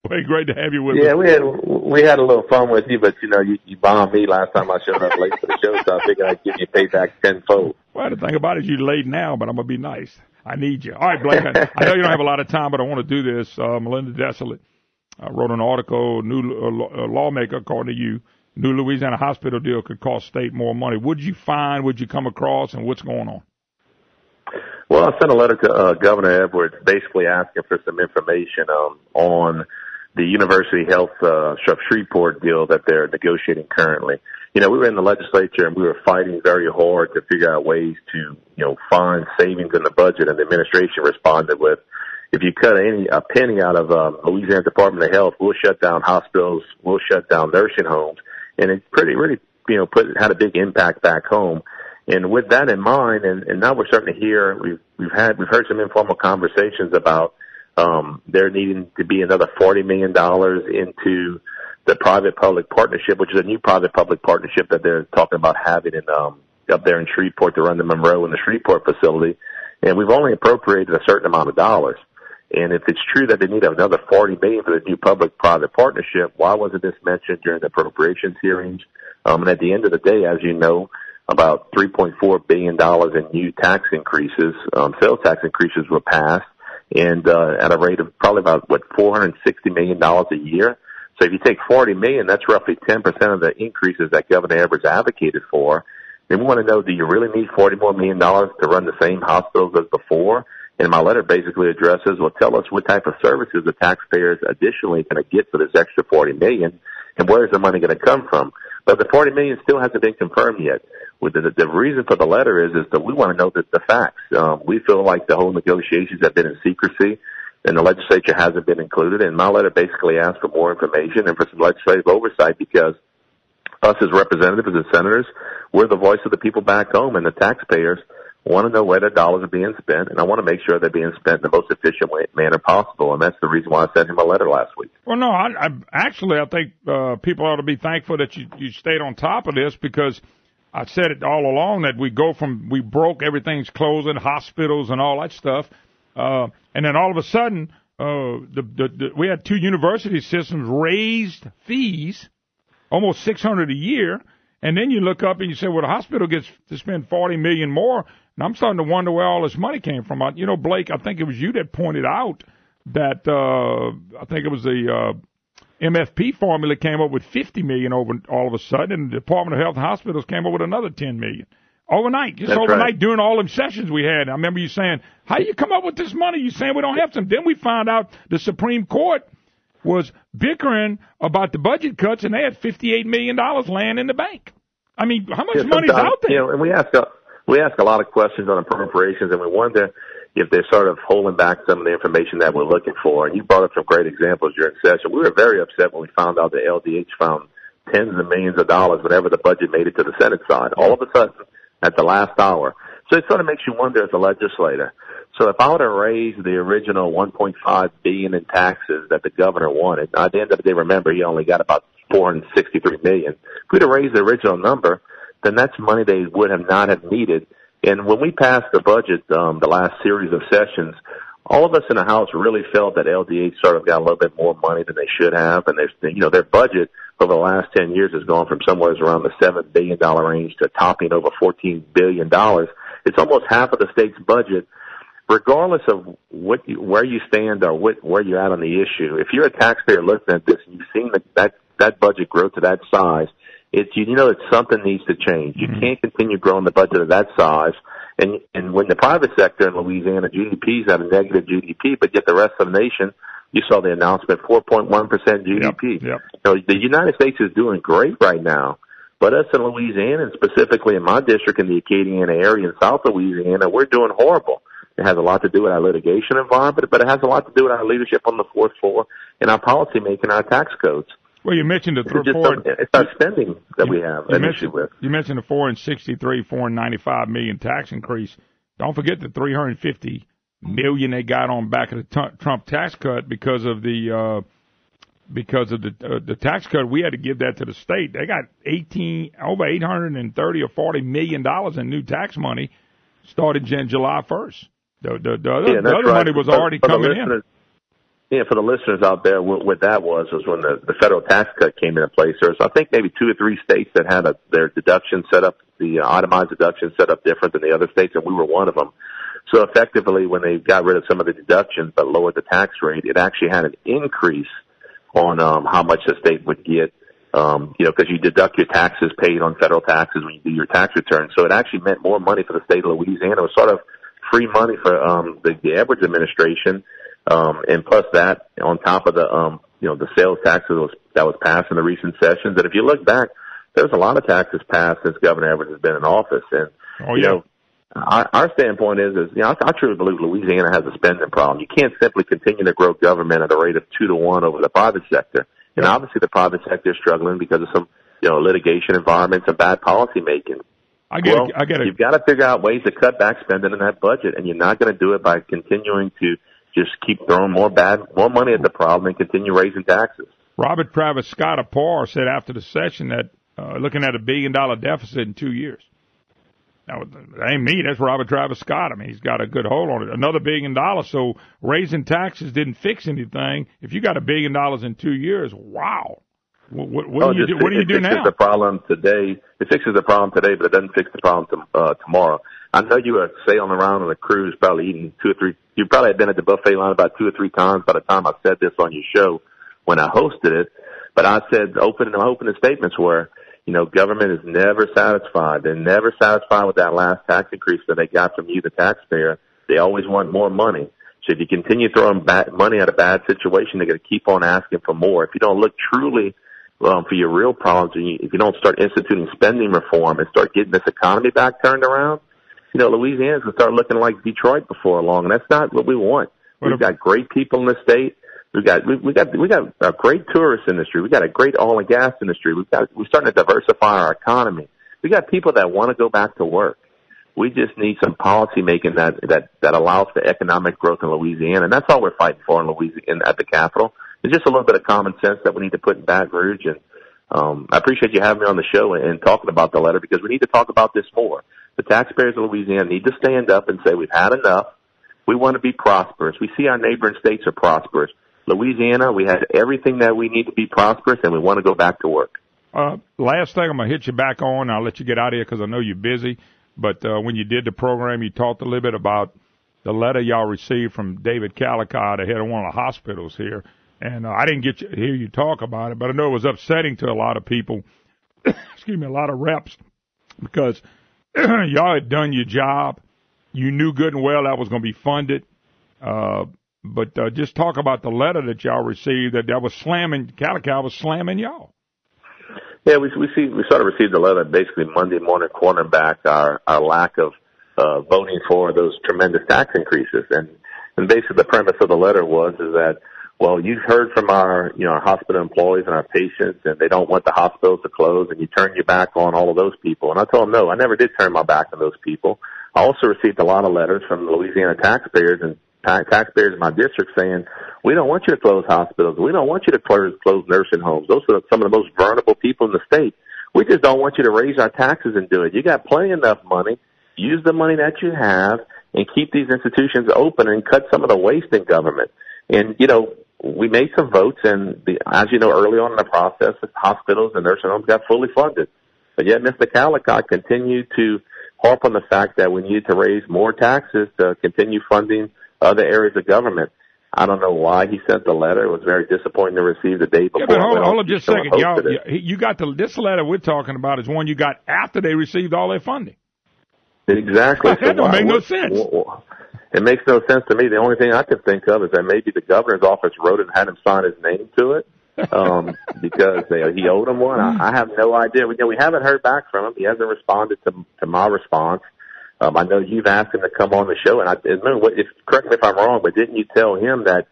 Hey, great to have you with us. Yeah, we had a little fun with you, but you bombed me last time I showed up late for the show, so I figured I'd give you payback tenfold. Well, the thing about it is you're late now, but I'm gonna be nice. I need you. All right, Blake. I know you don't have a lot of time, but I want to do this. Melinda Desolate wrote an article. New lawmaker, according to you, new Louisiana hospital deal could cost state more money. What'd you find? What'd you come across? And what's going on? Well, I sent a letter to Governor Edwards basically asking for some information on the University Health Shreveport deal that they're negotiating currently. We were in the legislature and we were fighting very hard to figure out ways to, find savings in the budget, and the administration responded with, if you cut a penny out of Louisiana Department of Health, we'll shut down hospitals, we'll shut down nursing homes. And it really, had a big impact back home. And with that in mind, and now we're starting to hear, we've heard some informal conversations about there needing to be another $40 million into the private-public partnership, which is a new private-public partnership that they're talking about having up there in Shreveport to run the Monroe and the Shreveport facility. And we've only appropriated a certain amount of dollars. And if it's true that they need another $40 million for the new public-private partnership, why wasn't this mentioned during the appropriations hearings? And at the end of the day, as you know, about $3.4 billion in new tax increases, sales tax increases were passed, and at a rate of probably about, $460 million a year. So if you take $40 million, that's roughly 10% of the increases that Governor Edwards advocated for. And we want to know, do you really need $40 more million to run the same hospitals as before? And my letter basically addresses, tell us what type of services the taxpayers additionally going to get for this extra $40 million, and where is the money going to come from? But the $40 million still hasn't been confirmed yet. The reason for the letter is that we want to know the facts. We feel like the whole negotiations have been in secrecy, and the legislature hasn't been included. And my letter basically asks for more information and for some legislative oversight, because us as representatives and senators, we're the voice of the people back home, and the taxpayers want to know where their dollars are being spent, and I want to make sure they're being spent in the most efficient manner possible. And that's the reason why I sent him a letter last week. Well, no, I think people ought to be thankful that you stayed on top of this, because I said it all along that we broke, everything's closing, hospitals and all that stuff, and then all of a sudden we had two university systems raised fees, almost $600 a year, and then you look up and you say, well, the hospital gets to spend $40 million more, and I'm starting to wonder where all this money came from. Blake, I think it was you that pointed out that I think it was the MFP formula came up with $50 million over all of a sudden, and the Department of Health and Hospitals came up with another $10 million. Overnight, just That's overnight, right. During all them sessions we had. I remember you saying, how do you come up with this money? You saying we don't have some. Then we found out the Supreme Court was bickering about the budget cuts, and they had $58 million laying in the bank. I mean, how much money's out there? And we ask a lot of questions on appropriations, and we wonder if they're sort of holding back some of the information that we're looking for. And you brought up some great examples during session. We were very upset when we found out that LDH found tens of millions of dollars whenever the budget made it to the Senate side, all of a sudden at the last hour. So it sort of makes you wonder as a legislator. So if I would have raised the original $1.5 billion in taxes that the governor wanted, at the end of the day, remember, he only got about $463 million. If we'd have raised the original number, then that's money they would have not have needed. And when we passed the budget, the last series of sessions, all of us in the House really felt that LDH sort of got a little bit more money than they should have. And their budget over the last 10 years has gone from somewhere around the $7 billion range to topping over $14 billion. It's almost half of the state's budget. Regardless of where you stand or where you're at on the issue, if you're a taxpayer looking at this and you've seen that budget grow to that size, it's something needs to change. You can't continue growing the budget of that size. And when the private sector in Louisiana, GDP is at a negative GDP, but yet the rest of the nation, you saw the announcement, 4.1% GDP. Yep. The United States is doing great right now, but us in Louisiana, and specifically in my district in the Acadiana area in South Louisiana, we're doing horrible. It has a lot to do with our litigation environment, but it has a lot to do with our leadership on the fourth floor and our policy making, our tax codes. Well, you mentioned it's our spending that we have an issue with. You mentioned the $495 million tax increase. Don't forget the $350 million they got on back of the Trump tax cut because of the tax cut. We had to give that to the state. They got over $830 or $40 million in new tax money started July 1st. The other money was already coming in. Yeah, for the listeners out there, what that was when the federal tax cut came into place. There was, I think, maybe 2 or 3 states that had their deduction set up, the itemized deduction set up different than the other states, and we were one of them. So effectively, when they got rid of some of the deductions but lowered the tax rate, it actually had an increase on how much the state would get, because you deduct your taxes paid on federal taxes when you do your tax return. So it actually meant more money for the state of Louisiana. It was sort of free money for the Edwards administration. And plus that, on top of the sales tax that was passed in the recent sessions. And if you look back, there's a lot of taxes passed since Governor Edwards has been in office. And, our standpoint is, I truly believe Louisiana has a spending problem. You can't simply continue to grow government at a rate of 2 to 1 over the private sector. And obviously the private sector is struggling because of some, litigation environments and bad policy making. I get it. You've got to figure out ways to cut back spending in that budget, and you're not going to do it by continuing to just keep throwing more money at the problem and continue raising taxes. Robert Travis Scott of PAR said after the session that looking at $1 billion deficit in 2 years. Now, that ain't me. That's Robert Travis Scott. I mean, he's got a good hold on it. Another $1 billion. So raising taxes didn't fix anything. If you got $1 billion in 2 years, wow. What do you do now? The problem today. It fixes the problem today, but it doesn't fix the problem tomorrow. I know you were sailing around on a cruise, probably eating 2 or 3. You probably had been at the buffet line about 2 or 3 times by the time I said this on your show when I hosted it. But I said my opening statements were, government is never satisfied. They're never satisfied with that last tax increase that they got from you, the taxpayer. They always want more money. So if you continue throwing money at a bad situation, they're going to keep on asking for more. If you don't look truly for your real problems, if you don't start instituting spending reform and start getting this economy back turned around, Louisiana's going to start looking like Detroit before long, and that's not what we want. We've got great people in the state. We got a great tourist industry. We got a great oil and gas industry. We're starting to diversify our economy. We got people that want to go back to work. We just need some policy making that allows for economic growth in Louisiana, and that's all we're fighting for in Louisiana at the Capitol. It's just a little bit of common sense that we need to put in Baton Rouge, and I appreciate you having me on the show and talking about the letter, because we need to talk about this more. The taxpayers of Louisiana need to stand up and say we've had enough. We want to be prosperous. We see our neighboring states are prosperous. Louisiana, we had everything that we need to be prosperous, and we want to go back to work. Last thing I'm going to hit you back on. I'll let you get out of here because I know you're busy. But when you did the program, you talked a little bit about the letter y'all received from David Calicut, the head of one of the hospitals here. And I didn't get to hear you talk about it, but I know it was upsetting to a lot of people, a lot of reps, because y'all had done your job. You knew good and well that was going to be funded. But just talk about the letter that y'all received that was slamming, Calicut was slamming y'all. Yeah, we sort of received a letter basically Monday morning quarterback our lack of voting for those tremendous tax increases. And basically the premise of the letter is that, well, you've heard from our hospital employees and our patients, and they don't want the hospitals to close, and you turn your back on all of those people. And I told them, no, I never did turn my back on those people. I also received a lot of letters from Louisiana taxpayers and taxpayers in my district saying, we don't want you to close hospitals. We don't want you to close nursing homes. Those are some of the most vulnerable people in the state. We just don't want you to raise our taxes and do it. You got plenty enough money. Use the money that you have and keep these institutions open and cut some of the waste in government. And, we made some votes, and as you know, early on in the process, the hospitals and nursing homes got fully funded. But yet Mr. Calicut continued to harp on the fact that we needed to raise more taxes to continue funding other areas of government. I don't know why he sent the letter. It was very disappointing to receive the day before. Yeah, but hold on just a second. Y'all, you got this letter we're talking about is one you got after they received all their funding. Exactly. That don't make no sense. It makes no sense to me. The only thing I can think of is that maybe the governor's office wrote it and had him sign his name to it because he owed him one. I have no idea. We haven't heard back from him. He hasn't responded to my response. I know you've asked him to come on the show, and correct me if I'm wrong, but didn't you tell him that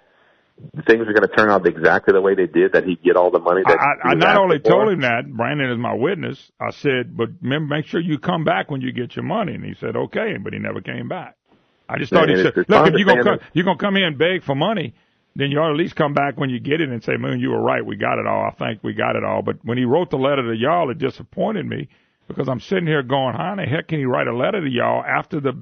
things are going to turn out exactly the way they did, that he'd get all the money that I not only told him that, Brandon is my witness, I said, but remember, make sure you come back when you get your money. And he said, okay, but he never came back. I just thought he said, look, if you're going to come here and beg for money, then you ought to at least come back when you get it and say, Moon, you were right, we got it all. I think we got it all. But when he wrote the letter to y'all, it disappointed me because I'm sitting here going, how in the heck can he write a letter to y'all after the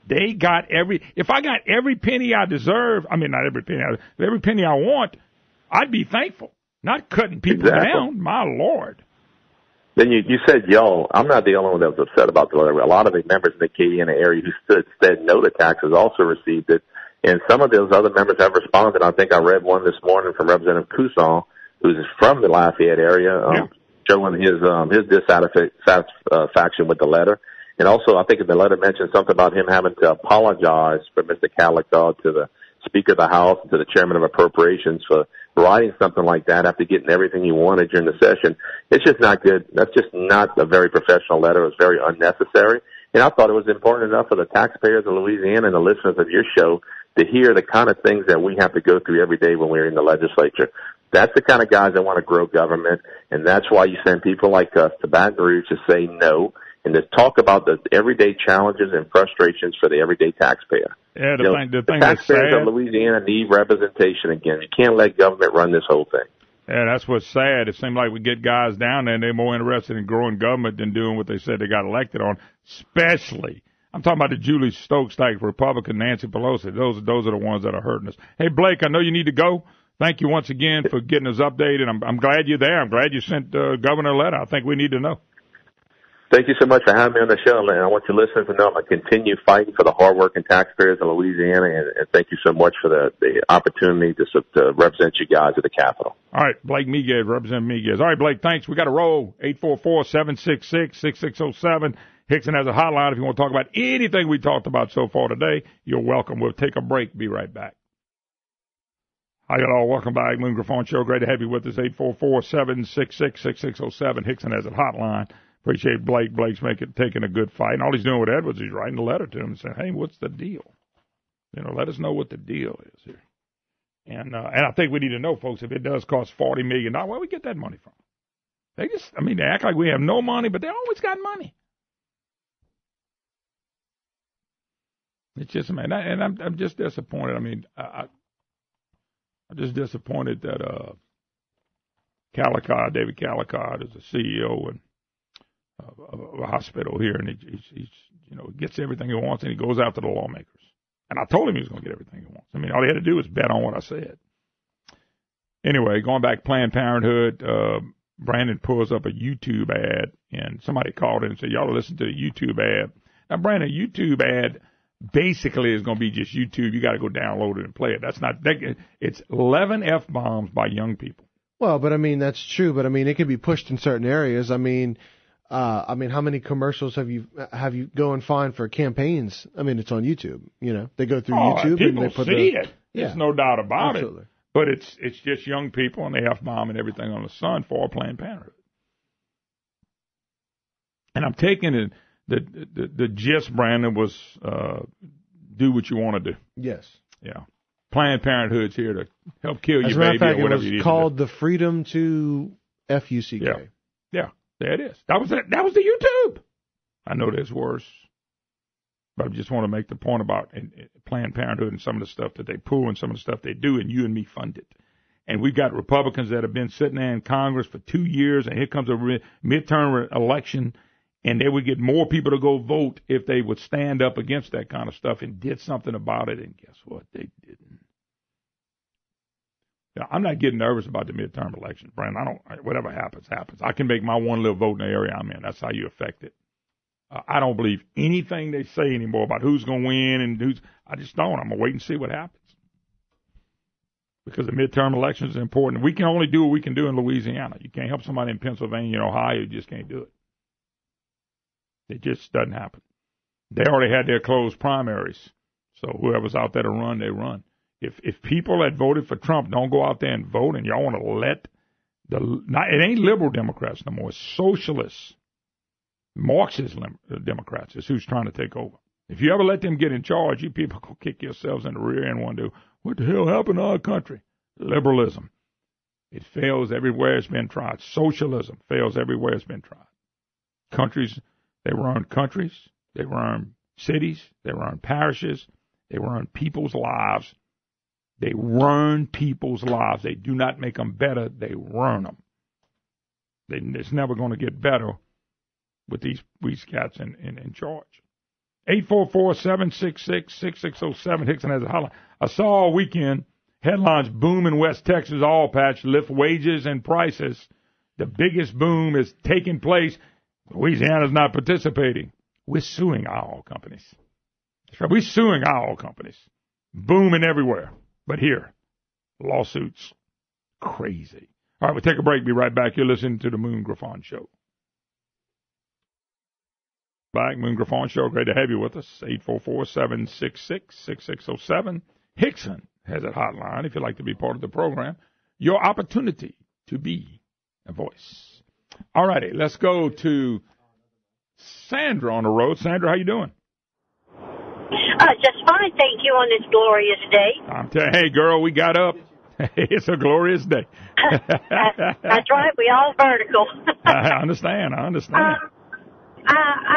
They got if I got every penny I deserve, I mean, not every penny, every penny I want, I'd be thankful. Not cutting people down, my Lord. Then you said y'all. I'm not the only one that was upset about the letter. A lot of the members in the Acadiana area who said no to taxes also received it. And some of those other members have responded. I think I read one this morning from Representative Couson, who's from the Lafayette area, showing his dissatisfaction with the letter. And also, I think the letter mentioned something about him having to apologize for Mr. Calicott to the Speaker of the House and to the Chairman of Appropriations for writing something like that after getting everything he wanted during the session. It's just not good. That's just not a very professional letter. It was very unnecessary. And I thought it was important enough for the taxpayers of Louisiana and the listeners of your show to hear the kind of things that we have to go through every day when we're in the legislature. That's the kind of guys that want to grow government, and that's why you send people like us to Baton Rouge to say no and to talk about the everyday challenges and frustrations for the everyday taxpayer. Yeah, the taxpayers of Louisiana need representation again. You can't let government run this whole thing. Yeah, that's what's sad. It seems like we get guys down there and they're more interested in growing government than doing what they said they got elected on, especially. I'm talking about the Julie Stokes type Republican, Nancy Pelosi. Those are the ones that are hurting us. Hey, Blake, I know you need to go. Thank you once again for getting us updated. I'm glad you're there. I'm glad you sent Governor a letter. I think we need to know. Thank you so much for having me on the show, and I want your listeners to know I'm going to continue fighting for the hardworking taxpayers in Louisiana, and thank you so much for the opportunity to represent you guys at the Capitol. All right, Blake Miguez, Representative Miguez. All right, Blake, thanks. We got to roll. 844-766-6607. Hickson has a hotline if you want to talk about anything we talked about so far today. You're welcome. We'll take a break. Be right back. Hi, y'all. Welcome back. Moon Griffon Show. Great to have you with us. 844-766-6607. Hickson has a hotline. Appreciate Blake. Blake's taking a good fight. And all he's doing with Edwards, he's writing a letter to him and saying, hey, what's the deal? Let us know what the deal is here. And I think we need to know, folks, if it does cost $40 million, where we get that money from? They act like we have no money, but they always got money. It's just, man, and I'm just disappointed. I mean, I'm just disappointed that David Calicott is the CEO of a hospital here, and he's gets everything he wants, and he goes after the lawmakers. And I told him he was going to get everything he wants. I mean, all he had to do was bet on what I said. Anyway, going back to Planned Parenthood, Brandon pulls up a YouTube ad, and somebody called in and said, y'all listen to the YouTube ad. Now, Brandon, YouTube ad basically is going to be just YouTube. You got to go download it and play it. It's 11 F-bombs by young people. Well, but I mean, that's true. But I mean, it can be pushed in certain areas. I mean, how many commercials have you go and find for campaigns? I mean, it's on YouTube. They go through YouTube people and they put see it. There's no doubt about absolutely. it. But it's just young people, and they F-bomb and everything on the sun for Planned Parenthood. And I'm taking the gist, Brandon, was do what you want to do. Yes. Yeah. Planned Parenthood's here to help kill your baby fact, or whatever you need to do. It was called the Freedom to FUCK. Yeah. There it is. That was the YouTube. I know there's worse, but I just want to make the point about Planned Parenthood and some of the stuff that they pull and some of the stuff they do, and you and me fund it. And we've got Republicans that have been sitting there in Congress for 2 years, and here comes a midterm election, and they would get more people to go vote if they would stand up against that kind of stuff and did something about it. And guess what? They didn't. I'm not getting nervous about the midterm election, Brandon. Whatever happens, happens. I can make my one little vote in the area I'm in. That's how you affect it. I don't believe anything they say anymore about who's going to win and I just don't. I'm going to wait and see what happens. Because the midterm elections is important. We can only do what we can do in Louisiana. You can't help somebody in Pennsylvania and Ohio. You just can't do it. It just doesn't happen. They already had their closed primaries. So whoever's out there to run, they run. If people that voted for Trump don't go out there and vote, and y'all want to let it ain't liberal Democrats no more. It's socialists, Marxist Democrats is who's trying to take over. If you ever let them get in charge, you people go kick yourselves in the rear end and wonder, what the hell happened to our country? Liberalism. It fails everywhere it's been tried. Socialism fails everywhere it's been tried. Countries, they run countries, they run cities, they run parishes, they run people's lives. They ruin people's lives. They do not make them better. They ruin them. It's never going to get better with these cats in charge. 844-766-6607. Hickson has a hotline. I saw all weekend headlines: boom in West Texas oil patch, lift wages and prices. The biggest boom is taking place. Louisiana's not participating. We're suing our oil companies. That's right. We're suing our oil companies. Booming everywhere. But here, lawsuits. Crazy. All right, we'll take a break. Be right back. You're listening to the Moon Griffon Show. Back, Moon Griffon Show. Great to have you with us. 844-766-6607. Hickson has a hotline if you'd like to be part of the program. Your opportunity to be a voice. All righty, let's go to Sandra on the road. Sandra, how you doing? Just fine, thank you, on this glorious day. Hey, girl, we got up. It's a glorious day. That's right, we all vertical. I understand. I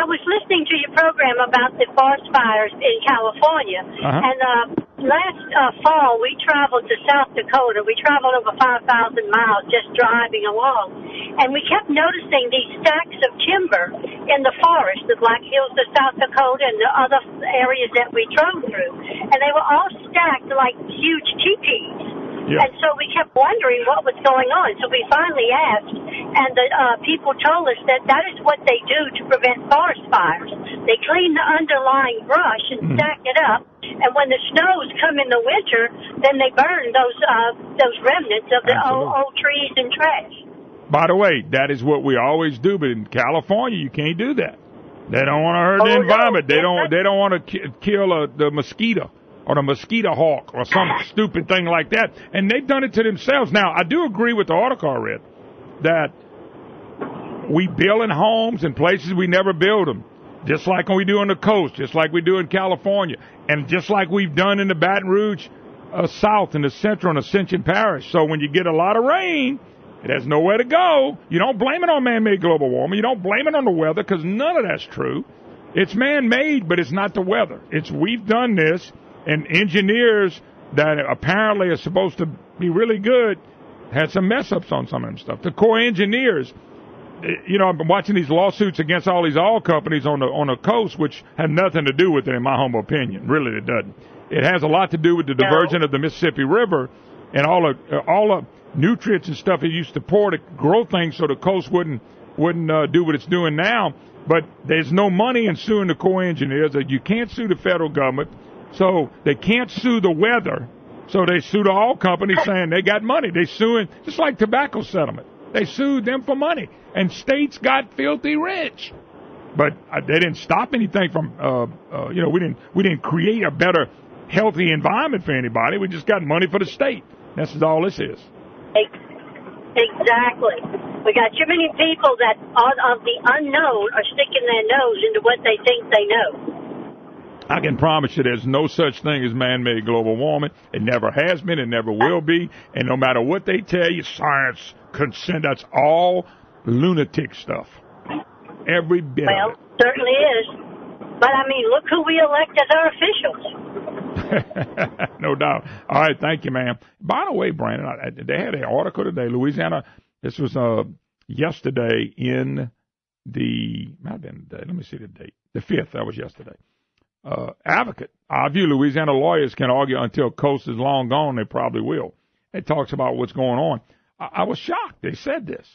was listening to your program about the forest fires in California, and last fall we traveled to South Dakota. We traveled over 5,000 miles just driving along, and we kept noticing these stacks of timber in the forest, the Black Hills of South Dakota and the other areas that we drove through, and they were all stacked like huge teepees. Yeah. And so we kept wondering what was going on. So we finally asked, and the people told us that is what they do to prevent forest fires. They clean the underlying brush and stack it up, and when the snows come in the winter, then they burn those remnants of the old trees and trash. By the way, that is what we always do, but in California, you can't do that. They don't want to hurt the environment. No. They don't want to kill the mosquito or the mosquito hawk or some stupid thing like that. And they've done it to themselves. Now, I do agree with the article I read that we building homes in places we never build them, just like we do on the coast, just like we do in California, and just like we've done in the Baton Rouge South and the Central and Ascension Parish. So when you get a lot of rain, it has nowhere to go. You don't blame it on man-made global warming. You don't blame it on the weather, because none of that's true. It's man-made, but it's not the weather. We've done this. And engineers that apparently are supposed to be really good had some mess-ups on some of them stuff. The Corps engineers, I've been watching these lawsuits against all these oil companies on the coast, which have nothing to do with it, in my humble opinion. Really, it doesn't. It has a lot to do with the diversion of the Mississippi River and all the nutrients and stuff it used to pour to grow things so the coast wouldn't do what it's doing now. But there's no money in suing the Corps engineers. You can't sue the federal government. So they can't sue the weather, so they sue the oil companies saying they got money. They suing, just like tobacco settlement. They sued them for money, and states got filthy rich. But they didn't stop anything from, we didn't create a better, healthy environment for anybody. We just got money for the state. That's all this is. Exactly. We got too many people that of the unknown are sticking their nose into what they think they know. I can promise you there's no such thing as man-made global warming. It never has been. It never will be. And no matter what they tell you, science, consent, that's all lunatic stuff. Every bit of it. Well, certainly is. But, look who we elect as our officials. No doubt. All right, thank you, ma'am. By the way, Brandon, they had an article today, Louisiana. This was yesterday in might have been the day. Let me see the date. The 5th, that was yesterday. Advocate. I view Louisiana lawyers can argue until coast is long gone. They probably will. It talks about what's going on. I was shocked. They said this.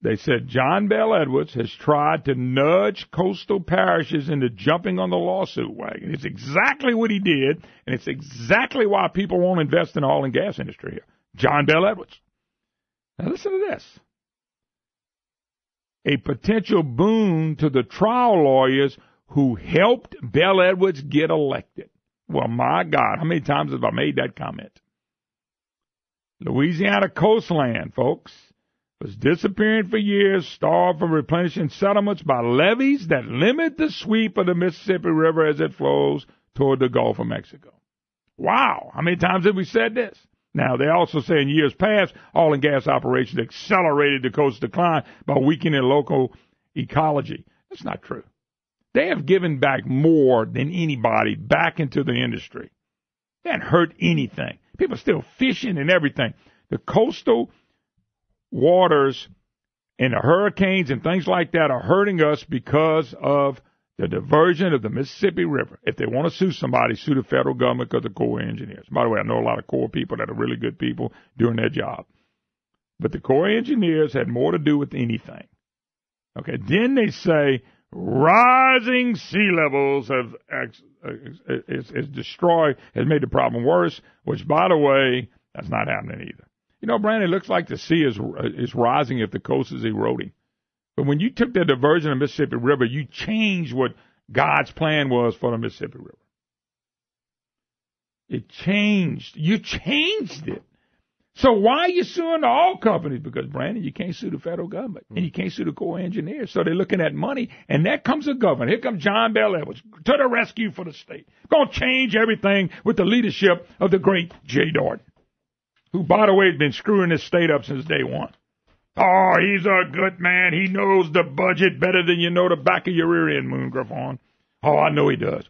They said John Bell Edwards has tried to nudge coastal parishes into jumping on the lawsuit wagon. It's exactly what he did, and it's exactly why people won't invest in the oil and gas industry here. John Bell Edwards. Now listen to this. A potential boon to the trial lawyers who helped Bell Edwards get elected. Well, my God, how many times have I made that comment? Louisiana coastland, folks, was disappearing for years, starved from replenishing settlements by levees that limit the sweep of the Mississippi River as it flows toward the Gulf of Mexico. Wow, how many times have we said this? Now, they also say in years past, oil and gas operations accelerated the coast's decline by weakening local ecology. That's not true. They have given back more than anybody back into the industry. They haven't hurt anything. People are still fishing and everything. The coastal waters and the hurricanes and things like that are hurting us because of The diversion of the Mississippi River. If they want to sue somebody, sue the federal government because the Corps of Engineers. By the way, I know a lot of Corps people that are really good people doing their job. But the Corps of Engineers had more to do with anything. Okay, then they say rising sea levels have has made the problem worse, which, by the way, that's not happening either. You know, Brandon, it looks like the sea is rising if the coast is eroding. But when you took the diversion of the Mississippi River, you changed what God's plan was for the Mississippi River. It changed. You changed it. So why are you suing the oil companies? Because, Brandon, you can't sue the federal government, and you can't sue the Corps of Engineers. So they're looking at money, and there comes a governor. Here comes John Bel Edwards to the rescue for the state. Going to change everything with the leadership of the great Jay Dordon, who, by the way, has been screwing this state up since day one. Oh, he's a good man. He knows the budget better than you know the back of your rear end, Moon Griffon. Oh, I know he does.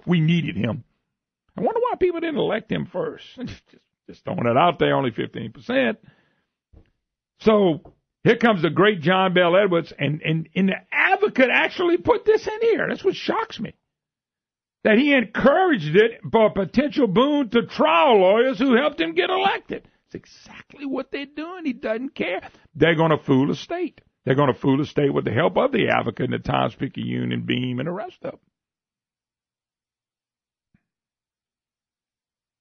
We needed him. I wonder why people didn't elect him first. Just throwing it out there, only 15%. So here comes the great John Bel Edwards, and the Advocate actually put this in here. That's what shocks me. That he encouraged it for a potential boon to trial lawyers who helped him get elected. It's exactly what they're doing. He doesn't care. They're going to fool the state. They're going to fool the state with the help of the Advocate and the Times-Picayune, Beam, and the rest of them.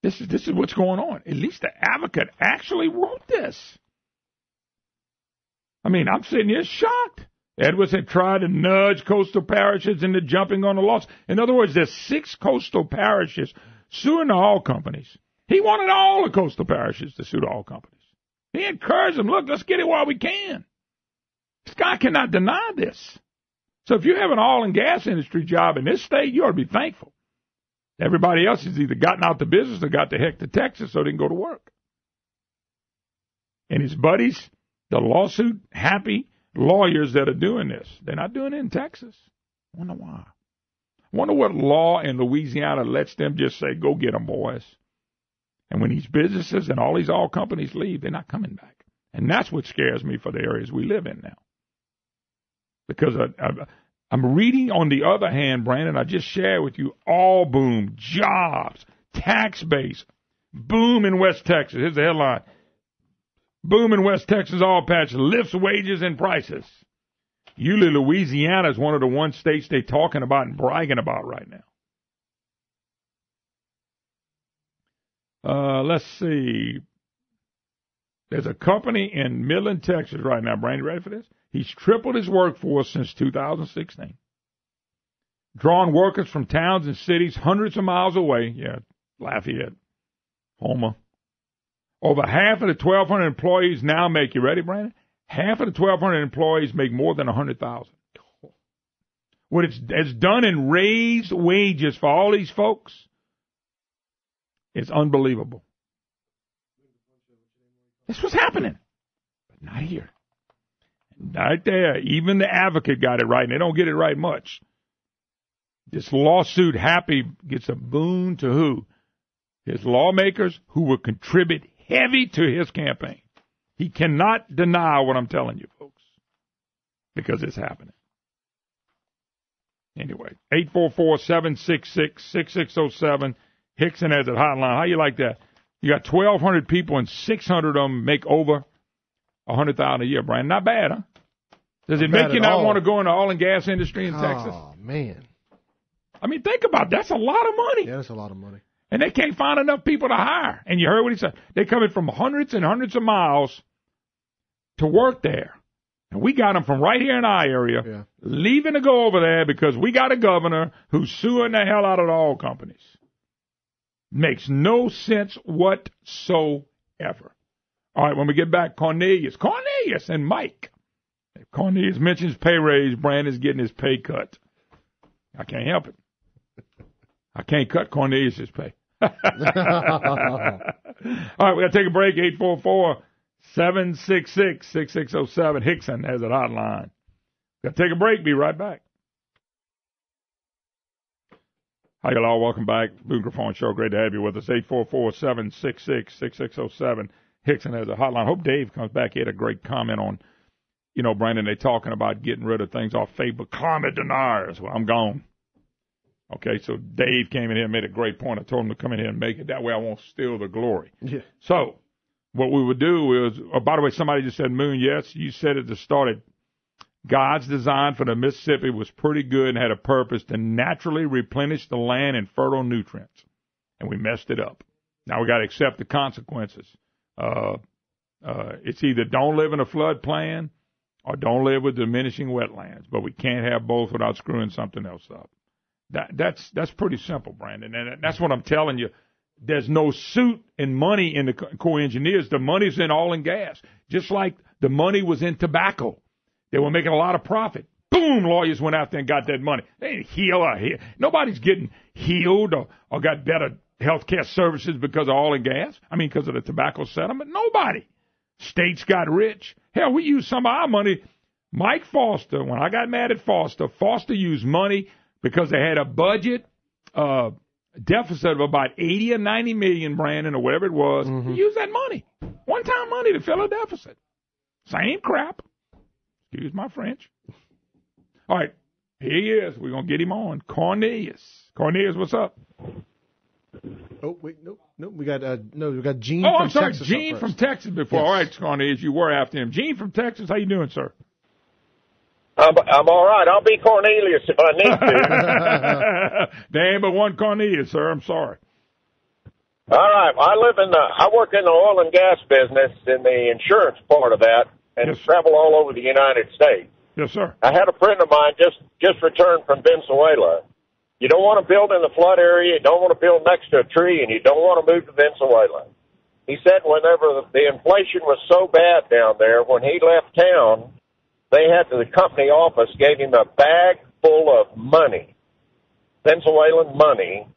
This is what's going on. At least the Advocate actually wrote this. I mean, I'm sitting here shocked. Edwards had tried to nudge coastal parishes into jumping on the laws. In other words, there's 6 coastal parishes suing the oil companies. He wanted all the coastal parishes to sue the oil companies. He encouraged them, look, let's get it while we can. This guy cannot deny this. So if you have an oil and gas industry job in this state, you ought to be thankful. Everybody else has either gotten out the business or got the heck to Texas so they can go to work. And his buddies, the lawsuit happy lawyers that are doing this, they're not doing it in Texas. I wonder why. I wonder what law in Louisiana lets them just say, go get them, boys. And when these businesses and all these oil companies leave, they're not coming back. And that's what scares me for the areas we live in now. Because I'm reading, on the other hand, Brandon, I just shared with you, all boom, jobs, tax base, boom in West Texas. Here's the headline. Boom in West Texas oil patch lifts wages and prices. Yulee, Louisiana is one of the one states they're talking about and bragging about right now. Let's see. There's a company in Midland, Texas right now. Brandon, ready for this? He's tripled his workforce since 2016. Drawing workers from towns and cities hundreds of miles away. Yeah, Lafayette, Houma. Over half of the 1,200 employees now make, you ready, Brandon? Half of the 1,200 employees make more than $100,000. What it's done in raised wages for all these folks, it's unbelievable. This was happening, but not here. Right there, even the Advocate got it right, and they don't get it right much. This lawsuit, Happy, gets a boon to who? His lawmakers who will contribute heavy to his campaign. He cannot deny what I'm telling you, folks, because it's happening. Anyway, 844-766-6607. Hickson has it hotline. How you like that? You got 1,200 people, and 600 of them make over $100,000 a year, Brian. Not bad, huh? Does it make you not want to go in the oil and gas industry in Texas? Oh, man. I mean, think about it. That's a lot of money. Yeah, that's a lot of money. And they can't find enough people to hire. And you heard what he said. They're coming from hundreds and hundreds of miles to work there. And we got them from right here in our area, leaving to go over there because we got a governor who's suing the hell out of the oil companies. Makes no sense whatsoever. All right, when we get back, Cornelius and Mike. If Cornelius mentions pay raise, Brandon's getting his pay cut. I can't help it. I can't cut Cornelius' pay. All right, we got to take a break. 844-766-6607. Hickson has a hotline. Got to take a break. Be right back. Hi, y'all. Welcome back. Boone Griffon Show. Great to have you with us. 844-766-6607. Hickson has a hotline. Hope Dave comes back. He had a great comment on you know, Brandon, they're talking about getting rid of things off Facebook. Climate deniers. Well, I'm gone. Okay, so Dave came in here and made a great point. I told him to come in here and make it. That way I won't steal the glory. Yeah. So what we would do is, by the way, somebody just said, Moon, yes, you said at the start, God's design for the Mississippi was pretty good and had a purpose to naturally replenish the land and fertile nutrients. And we messed it up. Now we got to accept the consequences. It's either don't live in a flood plain or don't live with diminishing wetlands. But we can't have both without screwing something else up. That's pretty simple, Brandon. And that's what I'm telling you. There's no suit and money in the Corps of Engineers. The money's in oil and gas. Just like the money was in tobacco. They were making a lot of profit. Boom, lawyers went out there and got that money. They didn't heal. Nobody's getting healed or got better health care services because of oil and gas. I mean, because of the tobacco settlement. Nobody. States got rich. Hell, we used some of our money. Mike Foster, when I got mad at Foster used money because they had a budget deficit of about 80 or 90 million, Brandon, or whatever it was. Mm-hmm. He used that money. One-time money to fill a deficit. Same crap. Excuse my French. All right, here he is. We're going to get him on. Cornelius. Cornelius, what's up? Oh, wait, nope. We got Gene from from I'm sorry, Texas. Gene from Texas before. Yes. All right, Cornelius, you were after him. Gene from Texas, how you doing, sir? I'm all right. I'll be Cornelius if I need to. There ain't but one Cornelius, sir. I'm sorry. All right. I work in the oil and gas business in the insurance part of that, and Yes. travel all over the United States. Yes, sir. I had a friend of mine just returned from Venezuela. You don't want to build in the flood area, you don't want to build next to a tree, and you don't want to move to Venezuela. He said whenever the inflation was so bad down there, when he left town, the company office gave him a bag full of money, Venezuelan money,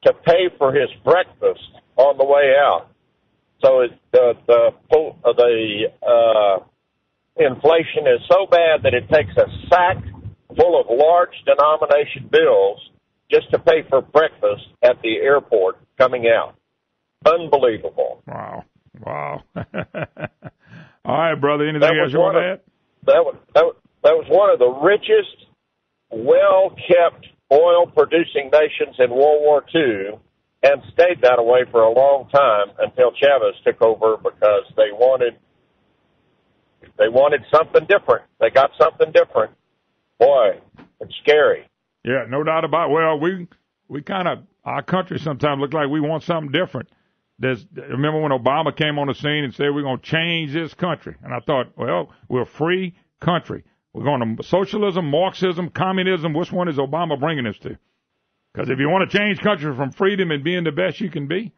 to pay for his breakfast on the way out. So the inflation is so bad that it takes a sack full of large denomination bills just to pay for breakfast at the airport coming out. Unbelievable. Wow. All right, brother. Anything else you want to add? That was one of the richest, well-kept oil-producing nations in World War II, and stayed that way for a long time until Chavez took over because they wanted something different. They got something different. Boy, it's scary. Yeah, no doubt about it. Well, we kind of, our country sometimes look like we want something different. Remember when Obama came on the scene and said we're going to change this country? And I thought, well, we're a free country. We're going to socialism, Marxism, communism. Which one is Obama bringing us to? Because if you want to change country from freedom and being the best you can be,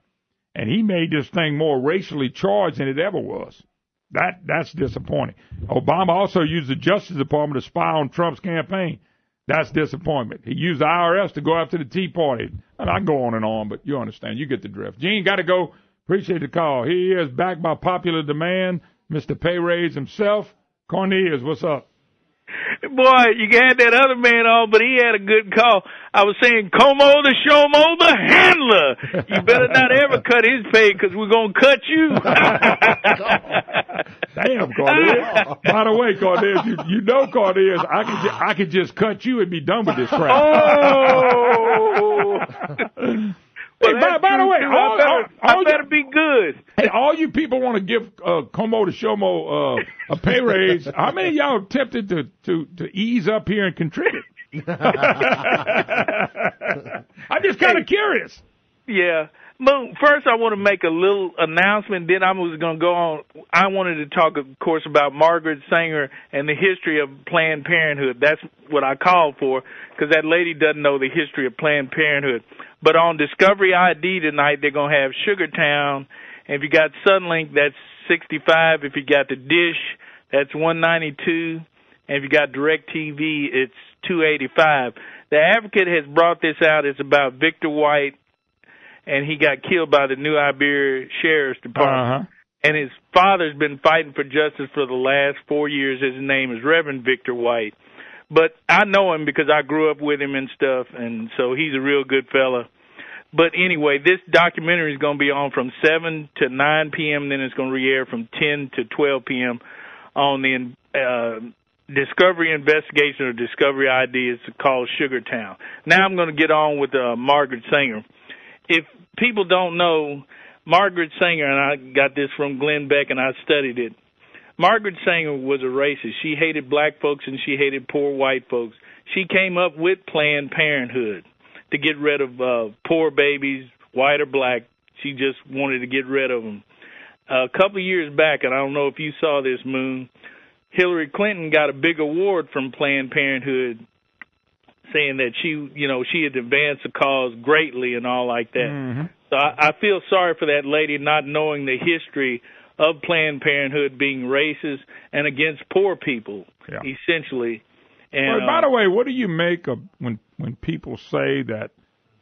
and he made this thing more racially charged than it ever was. That's disappointing. Obama also used the Justice Department to spy on Trump's campaign. That's disappointment. He used the IRS to go after the Tea Party. And I can go on and on, but you understand. You get the drift. Gene, got to go. Appreciate the call. Here he is, back by popular demand. Mr. Pay Raise himself. Cornelius, what's up? Boy, you had that other man on, but he had a good call. I was saying, Como the Showmo the handler. You better not ever cut his pay because we're going to cut you. Damn, Cornelius. By the way, Cornelius, you know, Cornelius, I could just cut you and be done with this crap. Oh! Hey, by the way, I better be good. Hey, all you people want to give Como the Showmo a pay raise. How many of y'all tempted to ease up here and contribute? I'm just kind of curious. Yeah. First, I want to make a little announcement. Then I was going to go on. I wanted to talk, of course, about Margaret Sanger and the history of Planned Parenthood. That's what I called for, because that lady doesn't know the history of Planned Parenthood. But on Discovery ID tonight, they're going to have Sugartown. And if you got Sunlink, that's 65. If you got the Dish, that's 192. And if you got DirecTV, it's 285. The Advocate has brought this out. It's about Victor White, and he got killed by the New Iberia Sheriff's Department. And his father's been fighting for justice for the last 4 years. His name is Reverend Victor White. But I know him because I grew up with him and stuff, and so he's a real good fella. But anyway, this documentary is going to be on from 7 to 9 p.m., then it's going to re-air from 10 to 12 p.m. on the Discovery Investigation or Discovery Ideas called Sugartown. Now I'm going to get on with Margaret Sanger. If people don't know, Margaret Sanger, and I got this from Glenn Beck and I studied it, Margaret Sanger was a racist. She hated black folks and she hated poor white folks. She came up with Planned Parenthood to get rid of poor babies, white or black. She just wanted to get rid of them. A couple of years back, and I don't know if you saw this, Moon, Hillary Clinton got a big award from Planned Parenthood saying that she had advanced the cause greatly and all like that. Mm-hmm. So I feel sorry for that lady not knowing the history of Planned Parenthood being racist and against poor people, essentially. And, by the way, what do you make of when people say that?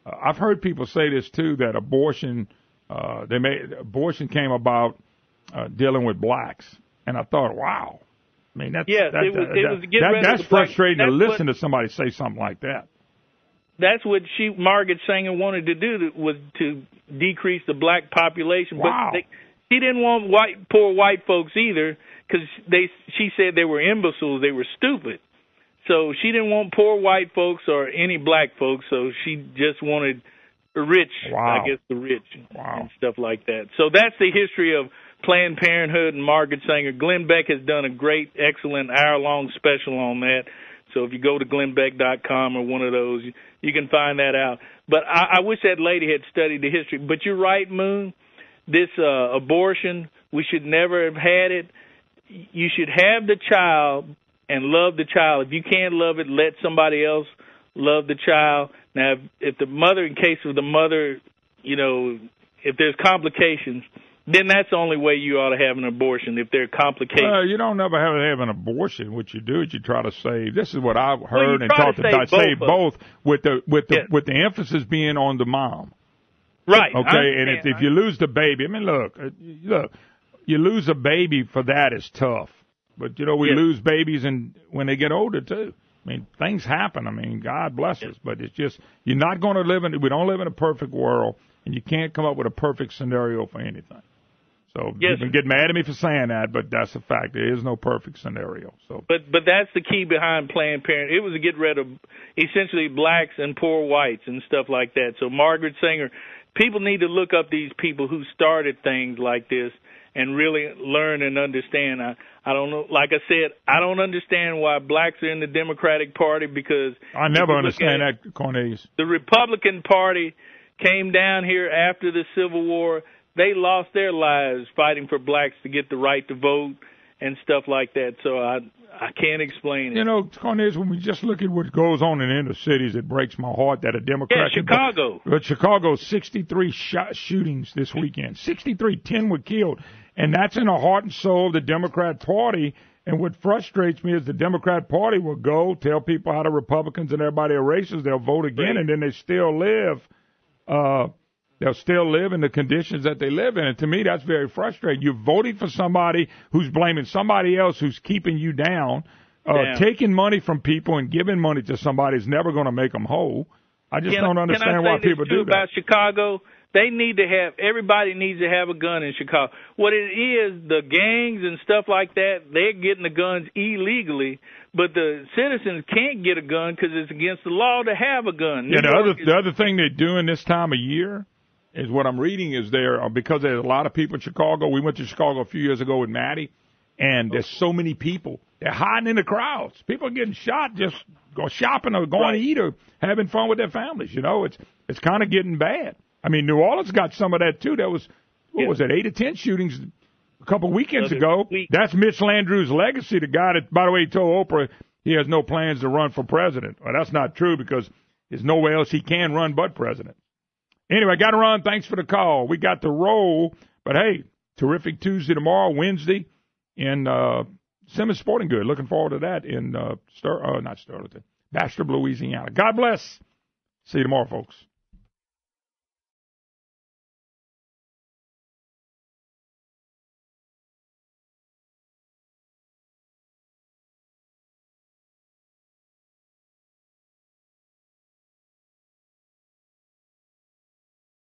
I've heard people say this too, that abortion came about dealing with blacks, and I thought, wow. I mean, that's frustrating to listen to somebody say something like that. That's what Margaret Sanger wanted to do, was to decrease the black population. Wow. But she didn't want poor white folks either, because she said they were imbeciles, they were stupid. So she didn't want poor white folks or any black folks, so she just wanted the rich, I guess the rich and stuff like that. So that's the history of Planned Parenthood and Margaret Sanger. Glenn Beck has done a great, excellent hour-long special on that. So if you go to glennbeck.com or one of those, you can find that out. But I wish that lady had studied the history. But you're right, Moon. This abortion, we should never have had it. You should have the child and love the child. If you can't love it, let somebody else love the child. Now, if the mother, in case of the mother, if there's complications, then that's the only way you ought to have an abortion, if there are complications. Well, you don't ever have an abortion. What you do is you try to save. This is what I've heard and talked about. Save both with the emphasis being on the mom. Right. Okay, and if you lose the baby, I mean, look, you lose a baby for that is tough. But, we lose babies when they get older, too. I mean, things happen. I mean, God bless us. But it's just, you're not going to we don't live in a perfect world, and you can't come up with a perfect scenario for anything. So you can get mad at me for saying that, but that's a fact. There is no perfect scenario. So, But that's the key behind Planned Parenthood. It was to get rid of essentially blacks and poor whites and stuff like that. So Margaret Sanger, people need to look up these people who started things like this and really learn and understand. I don't know. Like I said, I don't understand why blacks are in the Democratic Party, because I never understand that, Cornelius. The Republican Party came down here after the Civil War. They lost their lives fighting for blacks to get the right to vote and stuff like that. So I can't explain it. Cornelius, when we just look at what goes on in inner cities, it breaks my heart that a Democrat. Yeah, Chicago. But Chicago, 63 shootings this weekend. 63, 10 were killed. And that's in the heart and soul of the Democrat Party. And what frustrates me is the Democrat Party will go tell people how the Republicans and everybody are racist. They'll vote again, and then they still live. They'll still live in the conditions that they live in. And to me, that's very frustrating. You're voting for somebody who's blaming somebody else who's keeping you down. Taking money from people and giving money to somebody is never going to make them whole. I just don't understand why people do that. About Chicago, everybody needs to have a gun in Chicago. What it is, the gangs and stuff like that, they're getting the guns illegally, but the citizens can't get a gun because it's against the law to have a gun. Yeah, the other thing they're doing this time of year is what I'm reading is because there's a lot of people in Chicago. We went to Chicago a few years ago with Maddie, and there's so many people. They're hiding in the crowds. People are getting shot just go shopping or going to eat or having fun with their families. It's kind of getting bad. I mean, New Orleans got some of that, too. There was, 8 or 10 shootings a couple of weekends ago. That's Mitch Landrieu's legacy, the guy that, by the way, he told Oprah he has no plans to run for president. Well, that's not true because there's nowhere else he can run but president. Anyway, got to run. Thanks for the call. We got to roll. But, hey, terrific Tuesday tomorrow, Wednesday in Simmons Sporting Good. Looking forward to that in Bastrop, Louisiana. God bless. See you tomorrow, folks.